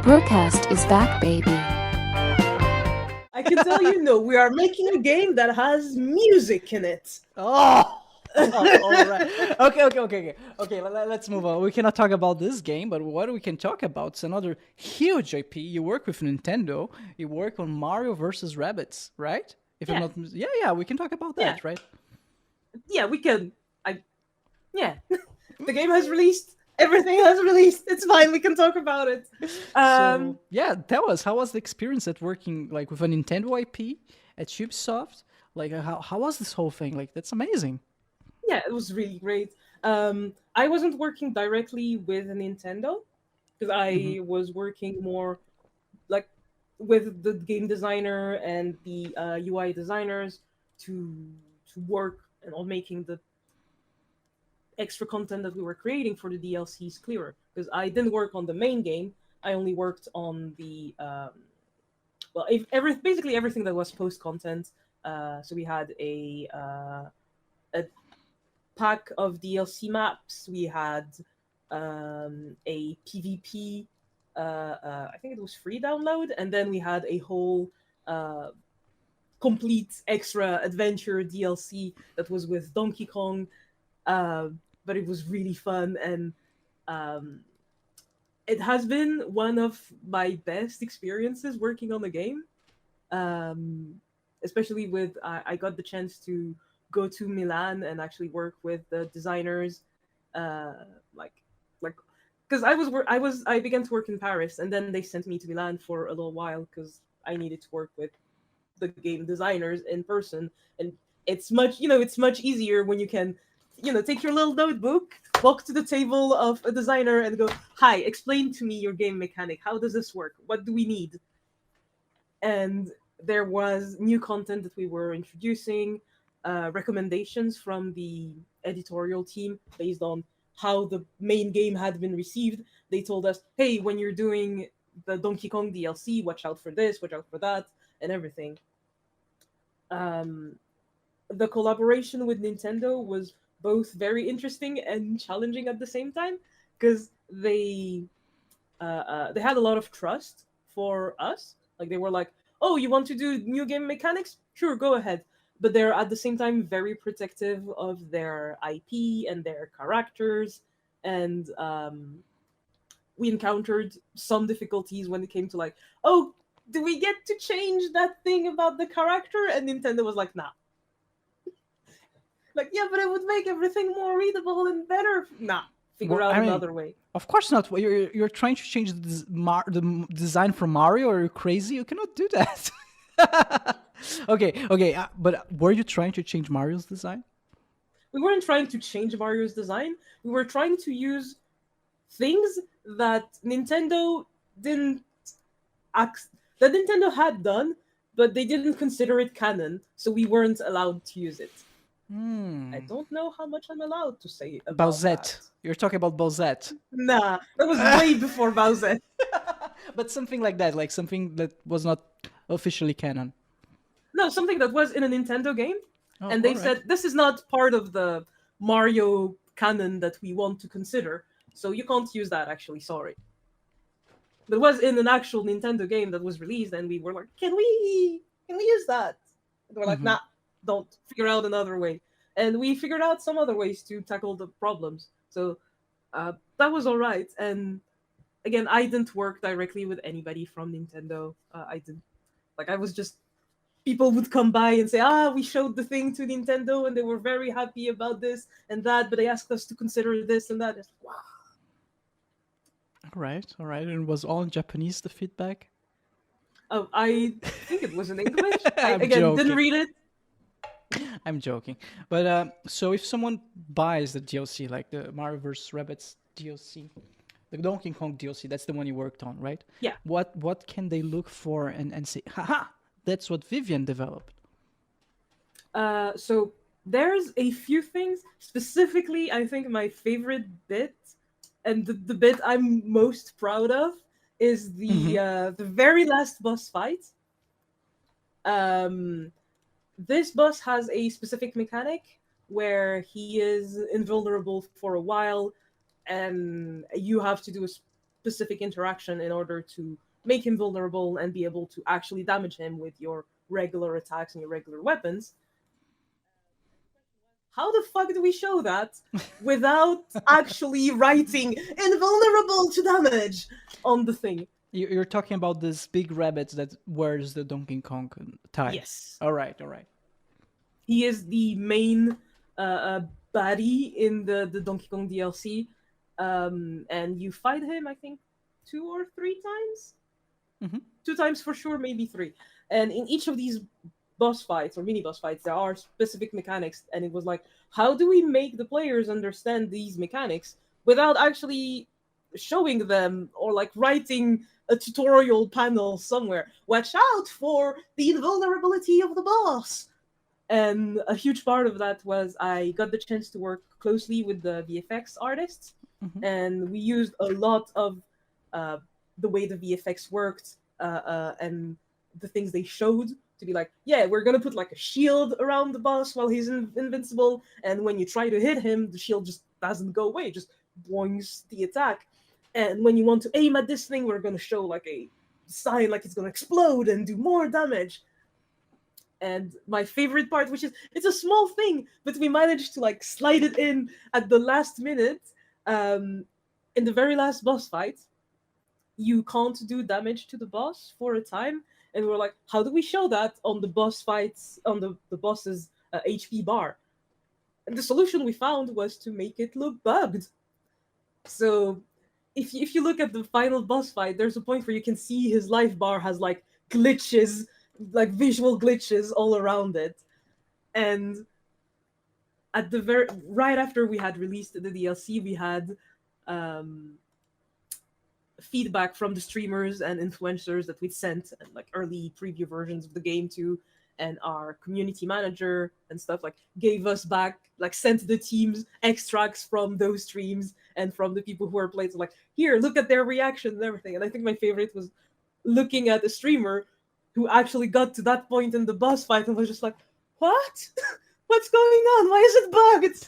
BRUCAST is back, baby. I can tell you, no, we are making a game that has music in it. Oh, all right. Okay. Let's move on. We cannot talk about this game, but what we can talk about is another huge IP. You work with Nintendo. You work on Mario versus Rabbids, right? If I'm Yeah. not, yeah. We can talk about that, Yeah. right? Yeah, we can. Yeah. The game has released. Everything has released. It's fine. We can talk about it. So yeah, tell us, how was the experience at working like with a Nintendo IP at Ubisoft? Like how was this whole thing? Like that's amazing. Yeah, it was really great. I wasn't working directly with Nintendo because Mm-hmm. I was working more like with the game designer and the UI designers to work and on making the extra content that we were creating for the DLCs clearer. Because I didn't work on the main game. I only worked on the basically everything that was post content. So we had a pack of DLC maps. We had a PvP. I think it was free download, and then we had a whole uh, complete extra adventure DLC that was with Donkey Kong. But it was really fun, and um, it has been one of my best experiences working on the game. Um, Especially with I got the chance to go to Milan and actually work with the designers, uh, like like because I began to work in Paris, and then they sent me to Milan for a little while because I needed to work with the game designers in person, and it's much easier when you can take your little notebook, walk to the table of a designer and go, hi, explain to me your game mechanic, how does this work, what do we need. And there was new content that we were introducing, recommendations from the editorial team based on how the main game had been received. They told us, hey, when you're doing the Donkey Kong DLC, watch out for this, watch out for that, and everything. um, the collaboration with Nintendo was both very interesting and challenging at the same time because they had a lot of trust for us. Like they were like, "Oh, you want to do new game mechanics? Sure, go ahead." But they're at the same time very protective of their IP and their characters, and we encountered some difficulties when it came to like, "Oh, do we get to change that thing about the character?" And Nintendo was like, "Nah." Like, yeah, but it would make everything more readable and better. Nah, figure Well, out I mean, another way. of course not. Well, you're trying to change the design for Mario. Are you crazy? You cannot do that. Okay. But were you trying to change Mario's design? We weren't trying to change Mario's design. We were trying to use things that didn't ac- that Nintendo had done, but they didn't consider it canon, so we weren't allowed to use it. I don't know how much I'm allowed to say about that. Bowsette. You're talking about Bowsette. Nah, that was way before Bowser. But something like that, like something that was not officially canon. No, something that was in a Nintendo game, Oh, and all they right. said this is not part of the Mario canon that we want to consider, so you can't use that. Actually, sorry. But it was in an actual Nintendo game that was released, and we were like, can we use that? And they were like, Mm-hmm. nah, don't. Figure out another way. And we figured out some other ways to tackle the problems. So that was all right. And again, I didn't work directly with anybody from Nintendo. I didn't like. I was just people would come by and say, we showed the thing to Nintendo, and they were very happy about this and that, but they asked us to consider this and that. It's like, wow. All right. And it was all in Japanese, the feedback? Oh, I think it was in English. I I'm again didn't joking. read it. I'm joking. But so if someone buys the DLC, like the Mario vs. Rabbids DLC, the Donkey Kong DLC, that's the one you worked on, right? Yeah. What can they look for and say, haha, that's what Vivian developed? So there's a few things. Specifically, I think my favorite bit, and the bit I'm most proud of, is the very last boss fight. Um, this boss has a specific mechanic where he is invulnerable for a while, and you have to do specific interaction in order to make him vulnerable and be able to actually damage him with your regular attacks and your regular weapons. How the fuck do we show that without actually writing invulnerable to damage on the thing? You're talking about this big rabbit that wears the Donkey Kong tie. Yes. All right. He is the main baddie in the Donkey Kong DLC. And you fight him, I think, 2 or 3 times? Mm-hmm. 2 times for sure, maybe 3. And in each of these boss fights or mini boss fights, there are specific mechanics. And it was like, how do we make the players understand these mechanics without actually showing them or like writing a tutorial panel somewhere? Watch out for the invulnerability of the boss. And a huge part of that was I got the chance to work closely with the VFX artists, and we used a lot of the way the VFX worked and the things they showed to be like, yeah, we're gonna put like a shield around the boss while he's invincible, and when you try to hit him, the shield just doesn't go away, just boings the attack. And when you want to aim at this thing, we're gonna show like a sign like it's gonna explode and do more damage. And my favorite part, which is, it's a small thing, but we managed to like slide it in at the last minute. In the very last boss fight, you can't do damage to the boss for a time. And we're like, how do we show that on the boss fights, on the boss's HP bar? And the solution we found was to make it look bugged. So if you look at the final boss fight, there's a point where you can see his life bar has like glitches, like visual glitches all around it. And at the right after we had released the DLC, we had feedback from the streamers and influencers that we'd sent and like early preview versions of the game to, and our community manager and stuff like gave us back, like sent the teams extracts from those streams and from the people who are playing, so like, here, look at their reaction and everything. And I think my favorite was looking at a streamer who actually got to that point in the boss fight and was just like, what? What's going on? Why is it bugged?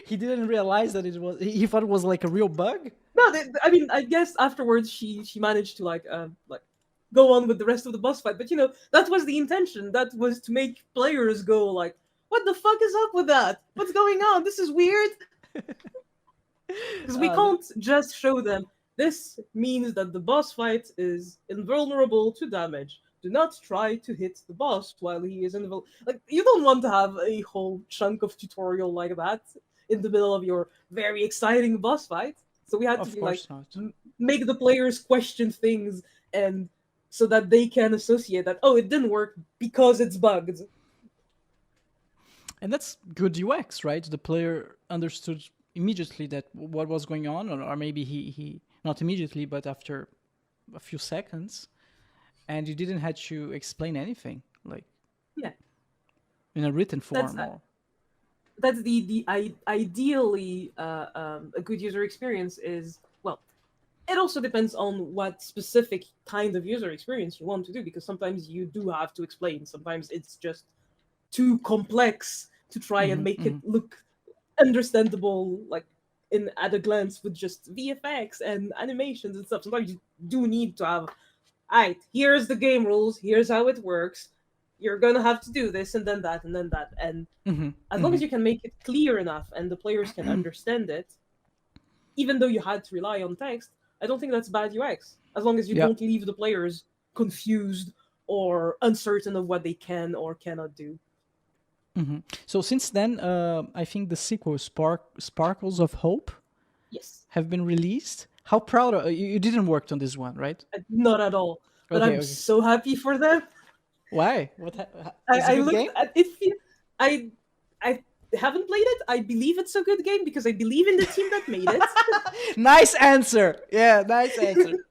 He didn't realize that it was. He thought it was like a real bug. No, I mean, I guess afterwards she managed to like go on with the rest of the boss fight. But that was the intention. That was to make players go like, what the fuck is up with that? What's going on? This is weird. Because we can't just show them, this means that the boss fight is invulnerable to damage. Do not try to hit the boss while he is invulnerable. Like, you don't want to have a whole chunk of tutorial like that in the middle of your very exciting boss fight. So we had to be like, make the players question things, and so that they can associate that, oh, it didn't work because it's bugged. And that's good UX, right? The player understood immediately that what was going on, or maybe he not immediately, but after a few seconds, and you didn't have to explain anything, like, yeah, in a written form. That's the ideally a good user experience is, well, it also depends on what specific kind of user experience you want to do, because sometimes you do have to explain. Sometimes it's just too complex to try and make it look understandable, like at a glance with just VFX and animations and stuff. Sometimes you do need to have, alright, here's the game rules, here's how it works, you're gonna have to do this and then that and then that. And as long as you can make it clear enough and the players can understand it, even though you had to rely on text, I don't think that's bad UX. As long as you don't leave the players confused or uncertain of what they can or cannot do. So since then, I think the sequel, Sparkles of Hope, have been released. How proud are you? You didn't work on this one, right? Not at all. But I'm so happy for them. Why? I looked at it. I haven't played it. I believe it's a good game because I believe in the team that made it. Nice answer. Yeah, nice answer.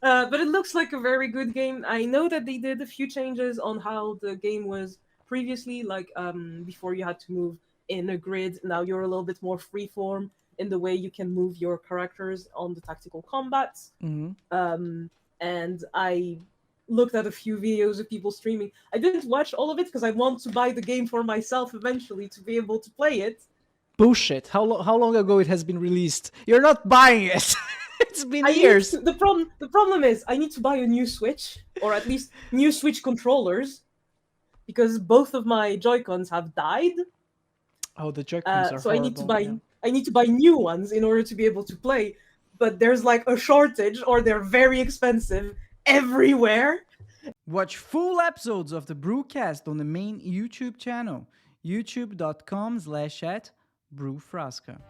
But it looks like a very good game. I know that they did a few changes on how the game was previously. Like before, you had to move in a grid. Now you're a little bit more freeform in the way you can move your characters on the tactical combats. And I looked at a few videos of people streaming. I didn't watch all of it because I want to buy the game for myself eventually to be able to play it. bullshit. How long ago it has been released? You're not buying it. It's been years. The problem is I need to buy a new Switch, or at least new Switch controllers, because both of my Joy-Cons have died. Oh, the Joy-Cons are So horrible. I need to buy new ones in order to be able to play. But there's like a shortage, or they're very expensive everywhere. Watch full episodes of the BRUCAST on the main YouTube channel, youtube.com/@brewfrasca.